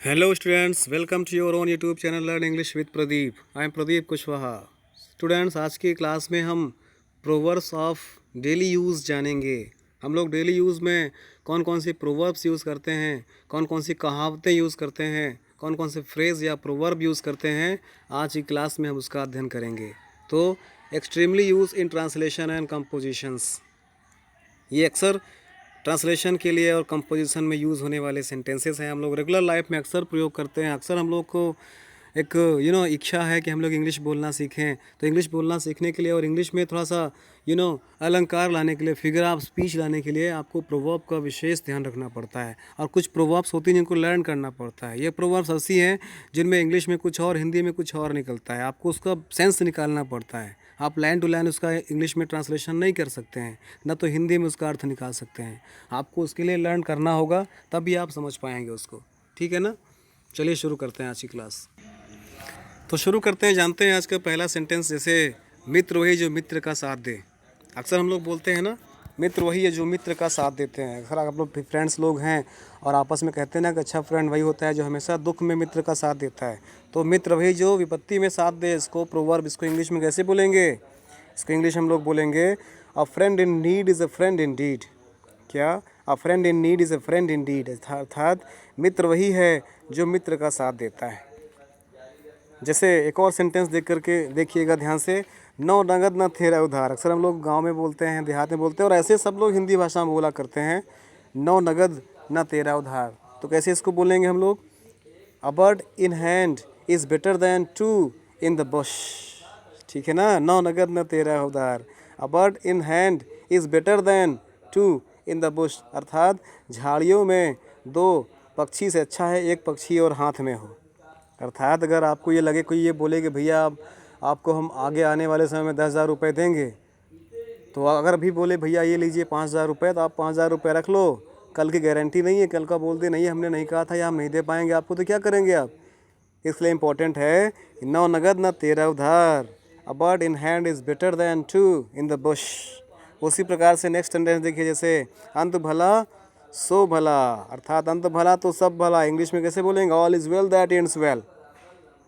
Hello students, welcome to your own YouTube channel Learn English with Pradeep. I am Pradeep Kushwaha. Students, आज की class में हम proverbs of daily use जानेंगे. हम लोग डेली यूज़ में कौन कौन सी प्रोवर्ब्स यूज़ करते हैं, कौन कौन सी कहावतें यूज़ करते हैं, कौन कौन से फ्रेज़ या प्रोवर्ब यूज़ करते हैं, आज की क्लास में हम उसका अध्ययन करेंगे. तो extremely use in translation and compositions, ये अक्सर ट्रांसलेशन के लिए और कंपोजिशन में यूज़ होने वाले सेंटेंसेस हैं. हम लोग रेगुलर लाइफ में अक्सर प्रयोग करते हैं. अक्सर हम लोग को एक इच्छा है कि हम लोग इंग्लिश बोलना सीखें. तो इंग्लिश बोलना सीखने के लिए और इंग्लिश में थोड़ा सा अलंकार लाने के लिए, फिगर ऑफ स्पीच लाने के लिए आपको प्रोवर्ब का विशेष ध्यान रखना पड़ता है. और कुछ प्रोवर्ब्स होती हैं जिनको लर्न करना पड़ता है. ये प्रोवर्ब्स ऐसी हैं जिनमें इंग्लिश में कुछ और, हिंदी में कुछ और निकलता है. आपको उसका सेंस निकालना पड़ता है. आप लाइन टू लाइन उसका इंग्लिश में ट्रांसलेशन नहीं कर सकते हैं, ना तो हिंदी में उसका अर्थ निकाल सकते हैं. आपको उसके लिए लर्न करना होगा, तभी आप समझ पाएंगे उसको. ठीक है ना. चलिए शुरू करते हैं आज की क्लास. तो शुरू करते हैं. जानते हैं आज का पहला सेंटेंस. जैसे मित्र वही जो मित्र का साथ दे. अक्सर हम लोग बोलते हैं ना, मित्र वही है जो मित्र का साथ देते हैं. अक्सर आप लोग फ्रेंड्स लोग हैं और आपस में कहते हैं ना कि अच्छा फ्रेंड वही होता है जो हमेशा दुख में मित्र का साथ देता है. तो मित्र वही जो विपत्ति में साथ दे, इसको प्रोवर्ब, इसको इंग्लिश में कैसे बोलेंगे? इसको इंग्लिश हम लोग बोलेंगे a friend in need is a friend in deed. क्या? A friend in need is a friend in deed. अर्थात मित्र वही है जो मित्र का साथ देता है. जैसे एक और सेंटेंस देख करके देखिएगा ध्यान से. नौ नगद न तेरा उधार. अक्सर हम लोग गांव में बोलते हैं, देहात में बोलते हैं, और ऐसे सब लोग हिंदी भाषा में बोला करते हैं, नौ नगद न तेरा उधार. तो कैसे इसको बोलेंगे हम लोग? A bird in hand is better than two in the bush. ठीक है ना. नौ नगद न तेरा उधार. A bird in hand is better than two in the bush. अर्थात झाड़ियों में दो पक्षी से अच्छा है एक पक्षी और हाथ में हो. अर्थात अगर आपको ये लगे, कोई ये बोले कि भैया आपको हम आगे आने वाले समय में 10,000 रुपये देंगे, तो अगर अभी बोले भैया ये लीजिए 5,000 रुपये, तो आप 5,000 रुपये रख लो. कल की गारंटी नहीं है, कल का बोल दे नहीं हमने नहीं कहा था या हम नहीं दे पाएंगे आपको, तो क्या करेंगे आप? इसलिए इम्पोर्टेंट है नौ नगद न तेरह उधार. A bird in hand is better than two in the bush. उसी प्रकार से नेक्स्ट सेंटेंस देखिए. जैसे अंत भला सो भला. अर्थात अंत भला तो सब भला. इंग्लिश में कैसे बोलेंगे? All is well that ends well.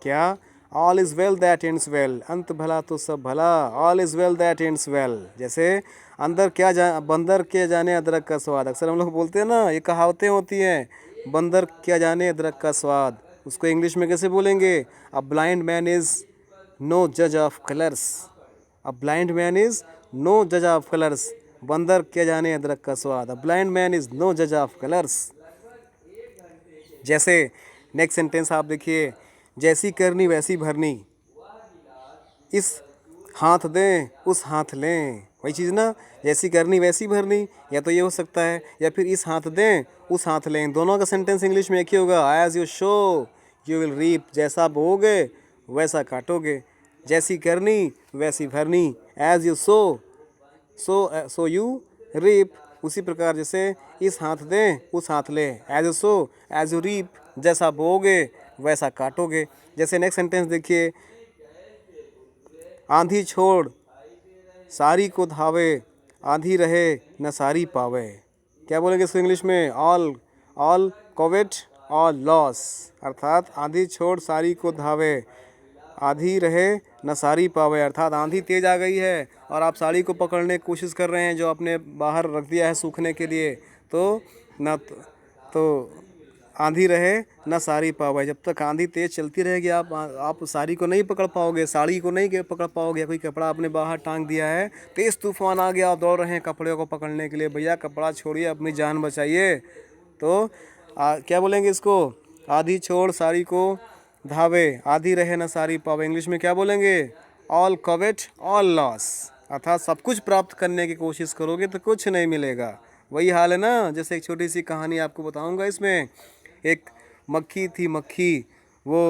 क्या? All is well that ends well. अंत भला तो सब भला. All is well that ends well. जैसे अंदर क्या बंदर क्या जाने अदरक का स्वाद. अक्सर हम लोग बोलते हैं ना, ये कहावतें होती हैं, बंदर क्या जाने अदरक का स्वाद. उसको इंग्लिश में कैसे बोलेंगे? A blind man is no जज of colours. A blind man is no जज ऑफ कलर्स. बंदर क्या जाने अदरक का स्वाद. A blind man is no जज ऑफ कलर्स. जैसे नेक्स्ट सेंटेंस आप देखिए. जैसी करनी वैसी भरनी, इस हाथ दें उस हाथ लें. वही चीज़ ना. जैसी करनी वैसी भरनी, या तो ये हो सकता है, या फिर इस हाथ दें उस हाथ लें. दोनों का सेंटेंस इंग्लिश में एक ही होगा. As you sow you will reap. जैसा बोओगे वैसा काटोगे. जैसी करनी वैसी भरनी. As you sow you reap. उसी प्रकार जैसे इस हाथ दें उस हाथ ले. As you sow as you reap. जैसा बोओगे वैसा काटोगे. जैसे नेक्स्ट सेंटेंस देखिए. आंधी छोड़ सारी को धावे, आंधी रहे न सारी पावे. क्या बोलेंगे इसको इंग्लिश में? All Covid all lost. अर्थात आंधी छोड़ सारी को धावे, आंधी रहे न सारी पावे. अर्थात आंधी तेज आ गई है और आप साड़ी को पकड़ने की कोशिश कर रहे हैं जो आपने बाहर रख दिया है सूखने के लिए, तो न तो आंधी रहे न साड़ी पावे. जब तक आंधी तेज चलती रहेगी आप साड़ी को नहीं पकड़ पाओगे, साड़ी को नहीं पकड़ पाओगे. कोई कपड़ा आपने बाहर टांग दिया है, तेज़ तूफान आ गया, आप दौड़ रहे हैं कपड़े को पकड़ने के लिए. भैया कपड़ा छोड़िए, अपनी जान बचाइए. तो क्या बोलेंगे इसको? आधी छोड़ साड़ी को धावे, आधी रहे न साड़ी पावे. इंग्लिश में क्या बोलेंगे? All covet all lost. अर्थात सब कुछ प्राप्त करने की कोशिश करोगे तो कुछ नहीं मिलेगा. वही हाल है ना. जैसे एक छोटी सी कहानी आपको बताऊंगा. इसमें एक मक्खी थी. मक्खी वो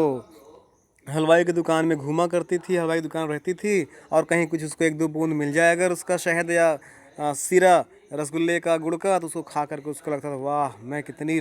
हलवाई की दुकान में घूमा करती थी, हलवाई की दुकान रहती थी, और कहीं कुछ उसको एक दो बूंद मिल जाए अगर उसका शहद या सिरा रसगुल्ले का, गुड़ का, तो उसको खा करके उसको लगता था वाह मैं कितनी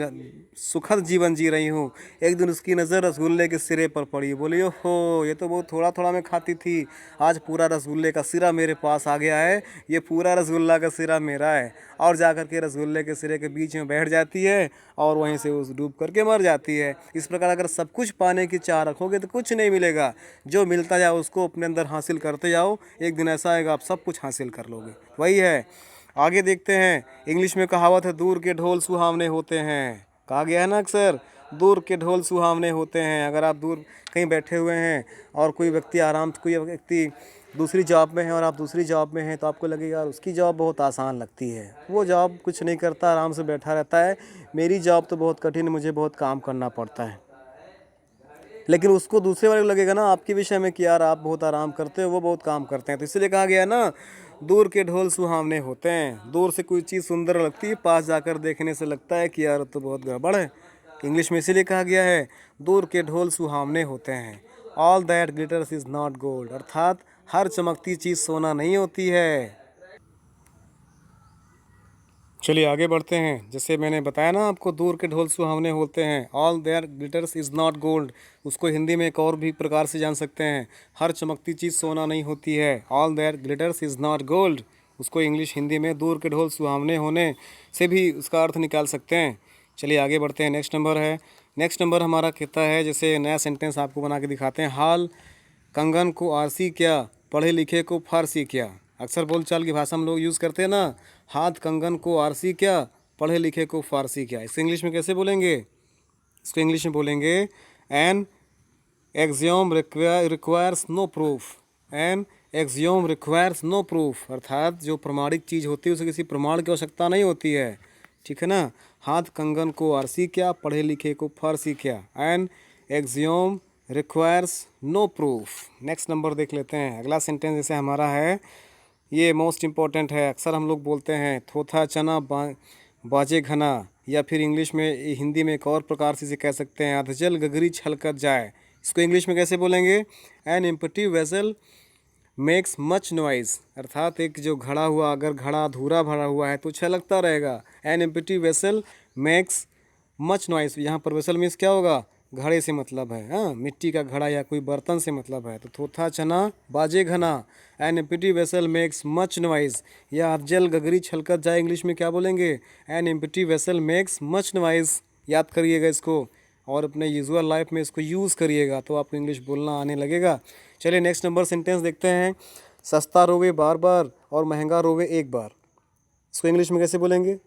सुखद जीवन जी रही हूँ। एक दिन उसकी नज़र रसगुल्ले के सिरे पर पड़ी, बोली ओहो ये तो बहुत थोड़ा थोड़ा मैं खाती थी, आज पूरा रसगुल्ले का सिरा मेरे पास आ गया है, ये पूरा रसगुल्ला का सिरा मेरा है। और जा कर के रसगुल्ले के सिरे के बीच में बैठ जाती है और वहीं से उस डूब करके मर जाती है। इस प्रकार अगर सब कुछ पाने की चाह रखोगे तो कुछ नहीं मिलेगा, जो मिलता जाओ उसको अपने अंदर हासिल करते जाओ, एक दिन ऐसा आएगा आप सब कुछ हासिल कर लोगे। वही है। आगे देखते हैं, इंग्लिश में कहावत है दूर के ढोल सुहावने होते हैं। कहा गया है ना अक्सर, दूर के ढोल सुहावने होते हैं। अगर आप दूर कहीं बैठे हुए हैं और कोई व्यक्ति दूसरी जॉब में है और आप दूसरी जॉब में हैं, तो आपको लगेगा यार उसकी जॉब बहुत आसान लगती है, वो जॉब कुछ नहीं करता, आराम से बैठा रहता है, मेरी जॉब तो बहुत कठिन, मुझे बहुत काम करना पड़ता है। लेकिन उसको दूसरे वाले को लगेगा ना आपके विषय में कि यार आप बहुत आराम करते हो, वो बहुत काम करते हैं। तो इसलिए कहा गया है ना, दूर के ढोल सुहावने होते हैं। दूर से कोई चीज़ सुंदर लगती है, पास जाकर देखने से लगता है कि यार तो बहुत गड़बड़ है। इंग्लिश में इसीलिए कहा गया है दूर के ढोल सुहावने होते हैं। All that glitters is not gold, अर्थात हर चमकती चीज़ सोना नहीं होती है। चलिए आगे बढ़ते हैं। जैसे मैंने बताया ना आपको, दूर के ढोल सुहावने होते हैं, all there glitters is not gold, उसको हिंदी में एक और भी प्रकार से जान सकते हैं, हर चमकती चीज़ सोना नहीं होती है। All there glitters is not gold, उसको इंग्लिश हिंदी में दूर के ढोल सुहावने होने से भी उसका अर्थ निकाल सकते हैं। चलिए आगे बढ़ते हैं। नेक्स्ट नंबर हमारा कहता है, जैसे नया सेंटेंस आपको बना के दिखाते हैं, हाल कंगन को आरसी क्या, पढ़े लिखे को फारसी क्या। अक्सर बोलचाल की भाषा हम लोग यूज़ करते हैं ना, हाथ कंगन को आरसी क्या, पढ़े लिखे को फारसी क्या। इसे इंग्लिश में कैसे बोलेंगे? इसको इंग्लिश में बोलेंगे an axiom requires no proof. An axiom requires no proof, अर्थात जो प्रमाणिक चीज़ होती है उसे किसी प्रमाण की आवश्यकता नहीं होती है। ठीक है ना, हाथ कंगन को आरसी क्या, पढ़े लिखे को फारसी क्या। An axiom requires no proof. Next number देख लेते हैं। अगला सेंटेंस जैसे हमारा है, ये मोस्ट इम्पॉर्टेंट है। अक्सर हम लोग बोलते हैं थोथा चना बाजे घना, या फिर इंग्लिश में हिंदी में एक और प्रकार से इसे कह सकते हैं, अधजल गगरी छलकत जाए। इसको इंग्लिश में कैसे बोलेंगे? An empty vessel makes much noise, अर्थात एक जो घड़ा हुआ, अगर घड़ा अधूरा भरा हुआ है तो छलकता रहेगा। An empty vessel makes much noise, यहाँ पर वेसल मीन्स क्या होगा? घड़े से मतलब है, हाँ, मिट्टी का घड़ा या कोई बर्तन से मतलब है। तो थोथा चना बाजे घना, an empty vessel makes much noise, या अधजल गगरी छलकत जाए, इंग्लिश में क्या बोलेंगे? An empty vessel makes much noise. याद करिएगा इसको और अपने यूजुअल लाइफ में इसको यूज़ करिएगा तो आपको इंग्लिश बोलना आने लगेगा। चलिए नेक्स्ट नंबर सेंटेंस देखते हैं, सस्ता रोवे बार बार और महंगा रोवे एक बार। इसको इंग्लिश में कैसे बोलेंगे?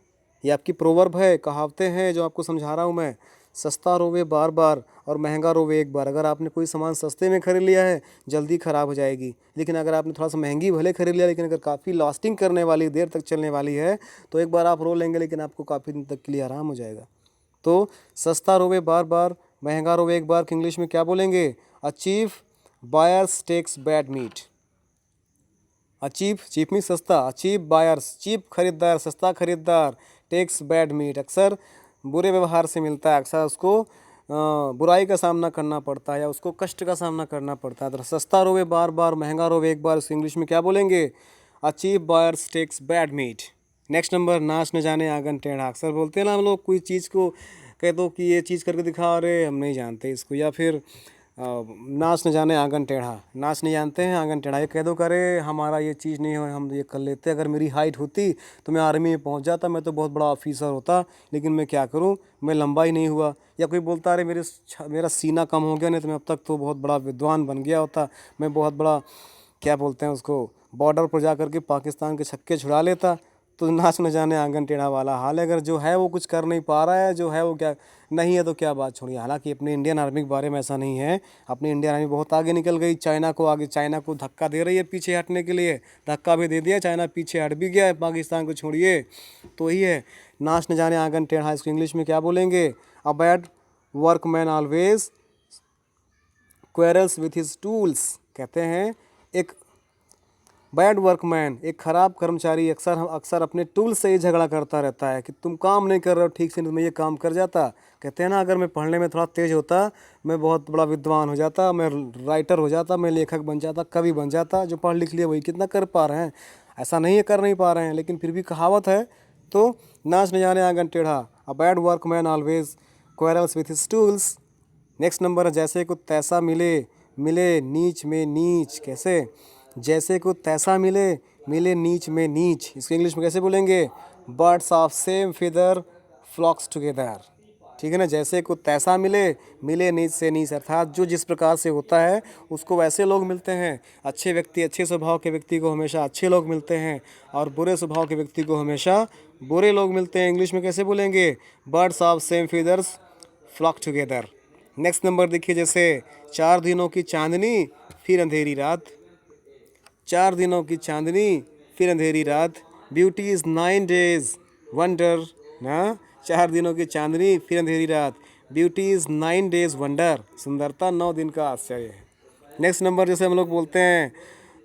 ये आपकी प्रोवर्ब है, कहावतें हैं जो आपको समझा रहा हूँ मैं। सस्ता रोवे बार बार और महंगा रोवे एक बार। अगर आपने कोई सामान सस्ते में खरीद लिया है जल्दी ख़राब हो जाएगी, लेकिन अगर आपने थोड़ा सा महंगी भले खरीद लिया, लेकिन अगर काफ़ी लास्टिंग करने वाली, देर तक चलने वाली है, तो एक बार आप रो लेंगे लेकिन आपको काफ़ी दिन तक के लिए आराम हो जाएगा। तो सस्ता रोवे बार बार, महंगा रोवे एक बार, इंग्लिश में क्या बोलेंगे? A cheap buyers takes bad meat. Cheap में सस्ता, चीप बायर्स, चीप खरीदार, सस्ता खरीदार, टेक्स बैड मीट, अक्सर बुरे व्यवहार से मिलता है, अक्सर उसको बुराई का सामना करना पड़ता है या उसको कष्ट का सामना करना पड़ता है। तो सस्ता रोवे बार बार, महंगा रोवे एक बार, उस इंग्लिश में क्या बोलेंगे? A cheap buyers takes bad meat. Next number, नाच न जाने आंगन टेढ़ा। अक्सर बोलते हैं ना हम लोग, कोई चीज़ को कह दो कि ये चीज़ करके दिखा, अरे हम नहीं जानते इसको, या फिर नाच न जाने आंगन टेढ़ा, नाच नहीं जानते हैं आंगन टेढ़ा। ये कह दो करे हमारा ये चीज़ नहीं हो, हम ये कर लेते, अगर मेरी हाइट होती तो मैं आर्मी में पहुंच जाता, मैं तो बहुत बड़ा ऑफिसर होता, लेकिन मैं क्या करूं, मैं लंबा ही नहीं हुआ। या कोई बोलता अरे मेरा सीना कम हो गया, नहीं तो मैं अब तक तो बहुत बड़ा विद्वान बन गया होता, मैं बहुत बड़ा क्या बोलते हैं उसको, बॉर्डर पर जा कर के पाकिस्तान के छक्के छुड़ा लेता। तो नाच न जाने आंगन टेढ़ा वाला हाल है। अगर जो है वो कुछ कर नहीं पा रहा है, जो है वो क्या नहीं है, तो क्या बात छोड़िए। हालांकि अपने इंडियन आर्मी के बारे में ऐसा नहीं है, अपनी इंडियन आर्मी बहुत आगे निकल गई, चाइना को धक्का दे रही है पीछे हटने के लिए, धक्का भी दे दिया, चाइना पीछे हट भी गया है, पाकिस्तान को छोड़िए। तो ही है नाच न जाने आंगन टेढ़ा, इसको इंग्लिश में क्या बोलेंगे? A bad workman always quarrels with his tools. कहते हैं एक बैड वर्कमैन, एक ख़राब कर्मचारी अक्सर अपने टूल से ही झगड़ा करता रहता है कि तुम काम नहीं कर रहे हो ठीक से, नहीं तो मैं ये काम कर जाता। कहते हैं ना, अगर मैं पढ़ने में थोड़ा तेज़ होता, मैं बहुत बड़ा विद्वान हो जाता, मैं राइटर हो जाता, मैं लेखक बन जाता, कवि बन जाता। जो पढ़ लिख लिए वही कितना कर पा रहे हैं। ऐसा नहीं है कर नहीं पा रहे हैं, लेकिन फिर भी कहावत है तो नाच न जाने आंगन टेढ़ा, a bad work man always quarrels with his tools. Next number है जैसे को तैसा मिले, मिले नीच में नीच। कैसे? जैसे को तैसा मिले, मिले नीच में नीच। इसको इंग्लिश में कैसे बोलेंगे? Birds of same feather flocks together. ठीक है ना? जैसे को तैसा मिले, मिले नीच से नीच, अर्थात जो जिस प्रकार से होता है उसको वैसे लोग मिलते हैं। अच्छे व्यक्ति, अच्छे स्वभाव के व्यक्ति को हमेशा अच्छे लोग मिलते हैं, और बुरे स्वभाव के व्यक्ति को हमेशा बुरे लोग मिलते हैं। इंग्लिश में कैसे बोलेंगे? Birds of same feathers flock together. Next number देखिए, जैसे 4 दिनों की चांदनी फिर अंधेरी रात। 4 दिनों की चांदनी फिर अंधेरी रात, ब्यूटी इज़ 9 days वंडर ना। 4 दिनों की चांदनी फिर अंधेरी रात, ब्यूटी इज़ 9 days वंडर, सुंदरता 9 दिन का आश्चर्य है। नेक्स्ट नंबर जैसे हम लोग बोलते हैं,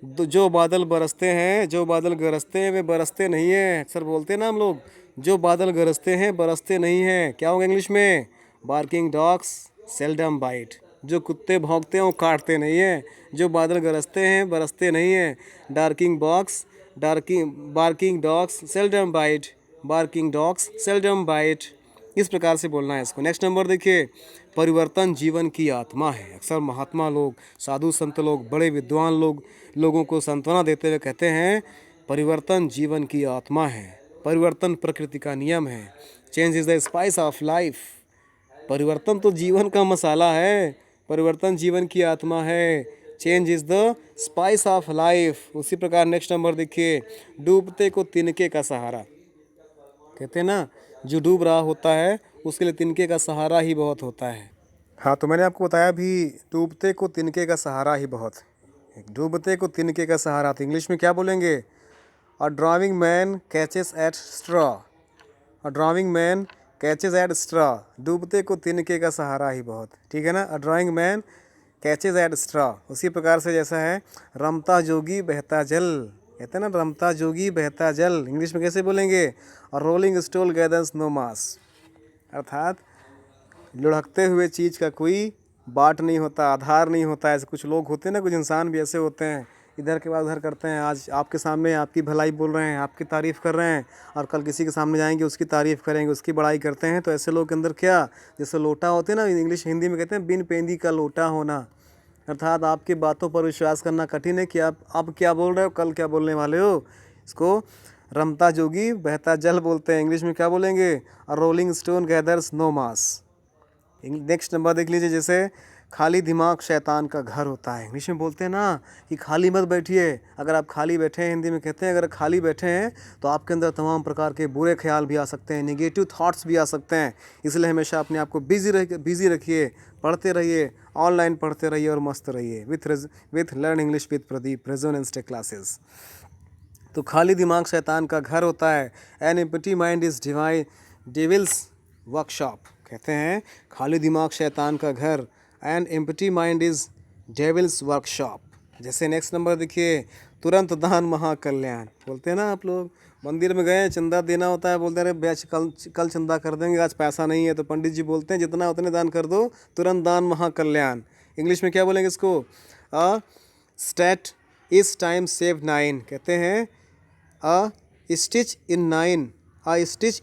जो बादल बरसते हैं, जो बादल गरजते हैं वे बरसते नहीं हैं। अक्सर बोलते हैं ना हम लोग, जो बादल गरजते हैं बरसते नहीं हैं। क्या होगा इंग्लिश में? Barking dogs seldom bite. जो कुत्ते भौंकते हैं वो काटते नहीं हैं, जो बादल गरजते हैं बरसते नहीं हैं। Barking dogs seldom bite, barking dogs seldom bite. इस प्रकार से बोलना है इसको। नेक्स्ट नंबर देखिए, परिवर्तन जीवन की आत्मा है। अक्सर महात्मा लोग, साधु संत लोग, बड़े विद्वान लोग लोगों को सांत्वना देते हुए कहते हैं, परिवर्तन जीवन की आत्मा है, परिवर्तन प्रकृति का नियम है। Change is the spice of life. परिवर्तन तो जीवन का मसाला है, परिवर्तन जीवन की आत्मा है। Change is the spice of life. उसी प्रकार नेक्स्ट नंबर देखिए, डूबते को तिनके का सहारा। कहते हैं ना, जो डूब रहा होता है उसके लिए तिनके का सहारा ही बहुत होता है। हाँ, तो मैंने आपको बताया भी, डूबते को तिनके का सहारा ही बहुत। डूबते को तिनके का सहारा, तो इंग्लिश में क्या बोलेंगे? A driving man catches at straw, a driving man catches at straw. डूबते को तिनके का सहारा ही बहुत। ठीक है ना? A driving man catches at straw. उसी प्रकार से जैसा है, रमता जोगी बहता जल। कहते हैं ना, रमता जोगी बहता जल। इंग्लिश में कैसे बोलेंगे? और रोलिंग स्टोन गैदर्स नो मास। अर्थात लुढ़कते हुए चीज़ का कोई बाट नहीं होता, आधार नहीं होता। ऐसे कुछ लोग होते हैं ना, कुछ इंसान भी ऐसे होते हैं, इधर के बाद उधर करते हैं। आज आपके सामने आपकी भलाई बोल रहे हैं, आपकी तारीफ़ कर रहे हैं, और कल किसी के सामने जाएंगे उसकी तारीफ़ करेंगे, उसकी बड़ाई करते हैं। तो ऐसे लोग के अंदर क्या, जैसे लोटा होते हैं ना, इंग्लिश हिंदी में कहते हैं बिन पेंदी का लोटा होना। अर्थात आपकी बातों पर विश्वास करना कठिन है कि आप क्या बोल रहे हो, कल क्या बोलने वाले हो। इसको रमता जोगी बहता जल बोलते हैं। इंग्लिश में क्या बोलेंगे? अ रोलिंग स्टोन गैदर्स नो मास। नेक्स्ट नंबर देख लीजिए, जैसे खाली दिमाग शैतान का घर होता है। इंग्लिश में बोलते हैं ना कि खाली मत बैठिए। अगर आप खाली बैठे हैं, हिंदी में कहते हैं अगर खाली बैठे हैं तो आपके अंदर तमाम प्रकार के बुरे ख्याल भी आ सकते हैं, नेगेटिव थॉट्स भी आ सकते हैं। इसलिए हमेशा अपने आप को बिजी रखिए, पढ़ते रहिए, ऑनलाइन पढ़ते रहिए और मस्त रहिए with learn English with Pradeep resonance classes. तो खाली दिमाग शैतान का घर होता है। An empty mind is devils workshop. कहते हैं खाली दिमाग शैतान का घर, an empty mind is devils workshop. जैसे नेक्स्ट नंबर देखिए, तुरंत दान महाकल्याण। बोलते हैं ना, आप लोग मंदिर में गए, चंदा देना होता है, बोलते हैं अरे बैच कल चंदा कर देंगे, आज पैसा नहीं है। तो पंडित जी बोलते हैं जितना उतने दान कर दो, तुरंत दान महाकल्याण। इंग्लिश में क्या बोलेंगे इसको? अ स्टेट इस टाइम सेव 9। कहते हैं अ स्टिच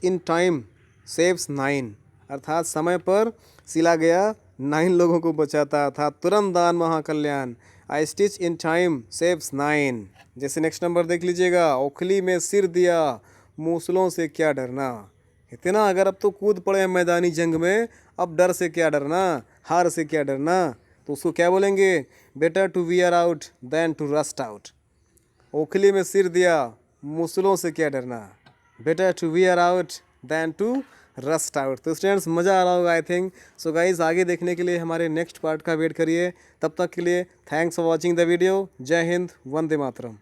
इन टाइम सेव्स 9। अर्थात समय पर सिला गया 9 लोगों को बचाता था। तुरंत दान महाकल्याण। आई स्टिच इन टाइम सेव्स 9। जैसे नेक्स्ट नंबर देख लीजिएगा, ओखली में सिर दिया मूसलों से क्या डरना। कहते ना, अगर अब तो कूद पड़े हैं मैदानी जंग में, अब डर से क्या डरना, हार से क्या डरना। तो उसको क्या बोलेंगे? Better to wear out than to rust out. ओखली में सिर दिया मूसलों से क्या डरना, better to wear out than to rust out. तो स्टूडेंट्स, मज़ा आ रहा होगा आई थिंक। सो गाइज, आगे देखने के लिए हमारे नेक्स्ट पार्ट का वेट करिए। तब तक के लिए thanks for watching the video. जय हिंद, वंदे मातरम।